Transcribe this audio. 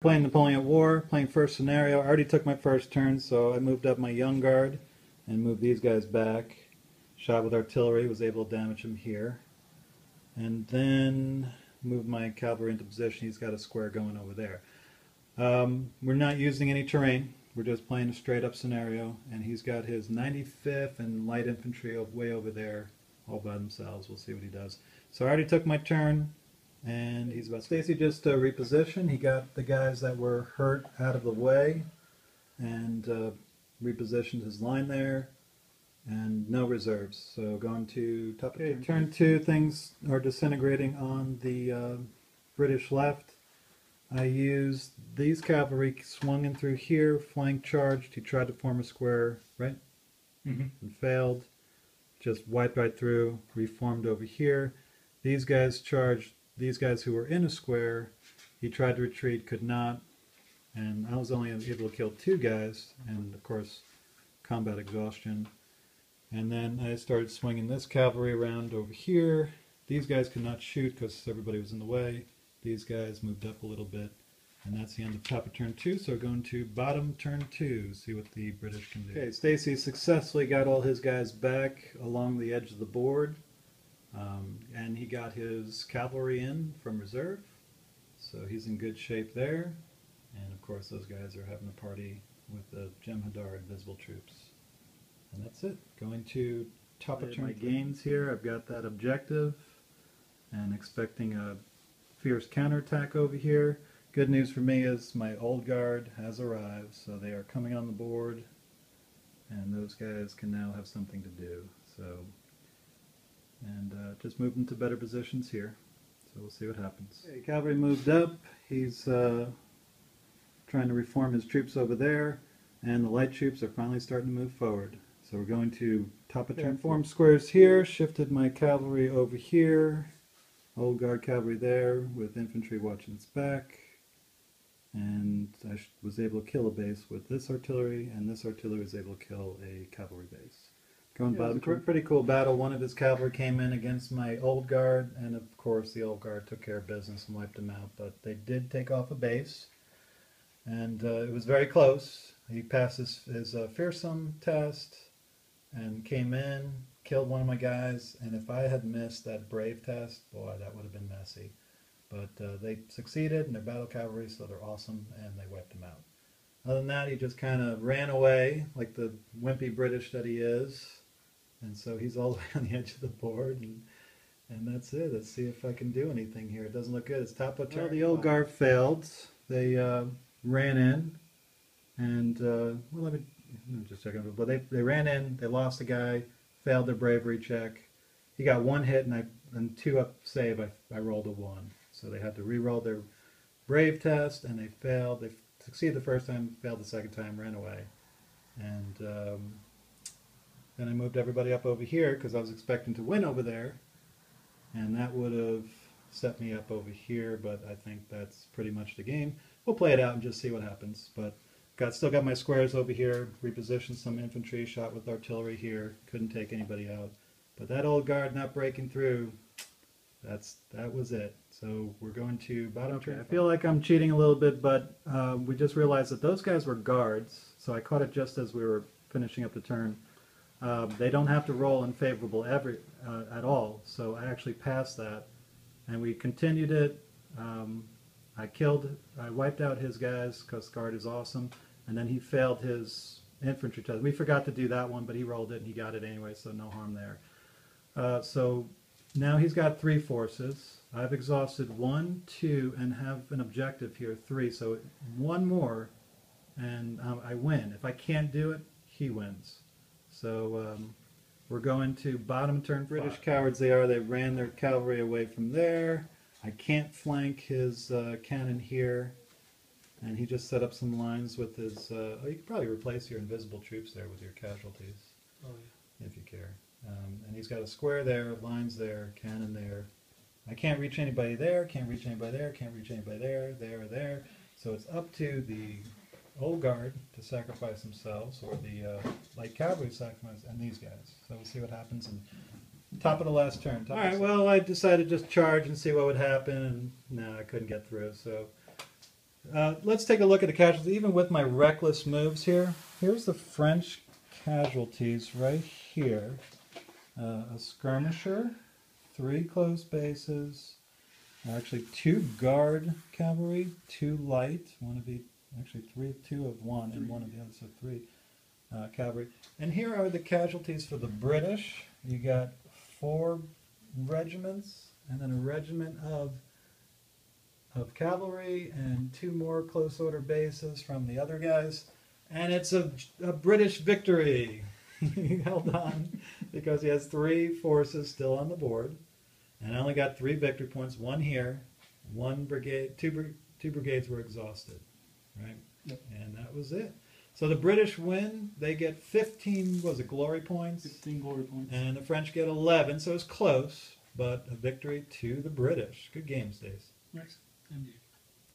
Playing Napoleon at War, playing first scenario. I already took my first turn, so I moved up my young guard and moved these guys back. Shot with artillery, was able to damage him here. And then moved my cavalry into position. He's got a square going over there. We're not using any terrain. We're just playing a straight up scenario. And he's got his 95th and light infantry way over there all by themselves. We'll see what he does. So I already took my turn. And he's about Stacy just repositioned. He got the guys that were hurt out of the way and repositioned his line there, and no reserves. So going to top of turn 2, things are disintegrating on the British left. I used these cavalry, swung in through here, flank charged. He tried to form a square, right? And failed. Just wiped right through, reformed over here. These guys charged. These guys who were in a square, he tried to retreat, could not, and I was only able to kill 2 guys, and of course combat exhaustion. And then I started swinging this cavalry around over here. These guys could not shoot because everybody was in the way. These guys moved up a little bit, and that's the end of top of turn 2. So going to bottom turn 2, see what the British can do. Okay, Stacy successfully got all his guys back along the edge of the board. And he got his cavalry in from reserve, so he's in good shape there. And of course those guys are having a party with the Jem'Hadar invisible troops. And that's it. Going to top of turn. My gains here, I've got that objective and expecting a fierce counterattack over here. Good news for me is my old guard has arrived, so they are coming on the board, and those guys can now have something to do. And just move them to better positions here. So we'll see what happens. Okay, cavalry moved up. He's trying to reform his troops over there, and the light troops are finally starting to move forward. So we're going to top of turn. Form squares here, shifted my cavalry over here, old guard cavalry there with infantry watching its back, and I was able to kill a base with this artillery, and this artillery was able to kill a cavalry base. Going bottom, pretty cool battle. One of his cavalry came in against my old guard, and of course the old guard took care of business and wiped him out. But they did take off a base, and it was very close. He passed his fearsome test and came in, killed one of my guys, and if I had missed that brave test, boy, that would have been messy. But they succeeded, and they're battle cavalry, so they're awesome, and they wiped him out. Other than that, he just kind of ran away like the wimpy British that he is. And so he's all the way on the edge of the board, and that's it. Let's see if I can do anything here. It doesn't look good. It's top of turn. Well, the old guard failed. They ran in, and well, let me just check it. But they ran in. They lost a guy. Failed their bravery check. He got 1 hit, and 2 up save. I rolled a 1, so they had to re-roll their brave test, and they failed. They succeeded the first time, failed the second time, ran away, and. Then I moved everybody up over here because I was expecting to win over there, and that would have set me up over here, but I think that's pretty much the game. We'll play it out and just see what happens. But still got my squares over here, repositioned some infantry, shot with artillery here, couldn't take anybody out. But that old guard not breaking through, that was it. So we're going to bottom turn. I feel like I'm cheating a little bit, but we just realized that those guys were guards, so I caught it just as we were finishing up the turn. They don't have to roll unfavorable at all, so I actually passed that, and we continued it. I wiped out his guys because guard is awesome, and then he failed his infantry test. We forgot to do that one, but he rolled it and he got it anyway, so no harm there. So now he's got 3 forces. I've exhausted 1, 2, and have an objective here, 3. So 1 more, and I win. If I can't do it, he wins. So we're going to bottom turn. British cowards they are. They ran their cavalry away from there. I can't flank his cannon here. And he just set up some lines with his... oh, you could probably replace your invisible troops there with your casualties. Oh, yeah. If you care. And he's got a square there, lines there, cannon there. I can't reach anybody there, can't reach anybody there, can't reach anybody there, there. So it's up to the old guard to sacrifice themselves, or the light cavalry to sacrifice, and these guys. So we'll see what happens. And top of the last turn. All right, well, I decided to just charge and see what would happen, and no, I couldn't get through. So Let's take a look at the casualties, even with my reckless moves here. Here's the French casualties right here. A skirmisher, 3 close bases, actually 2 guard cavalry, 2 light, one of each, actually 2 of one and 1 of the other, so 3 cavalry. And here are the casualties for the British. You got 4 regiments and then a regiment of cavalry and 2 more close order bases from the other guys. And it's a British victory. He held on because he has 3 forces still on the board. And I only got 3 victory points, 1 here, 1 brigade, 2 brigades were exhausted, right? Yep. And that was it. So the British win, they get 15, what was it, glory points? 15 glory points. And the French get 11, so it's close, but a victory to the British. Good game, Stace. Nice. Indeed.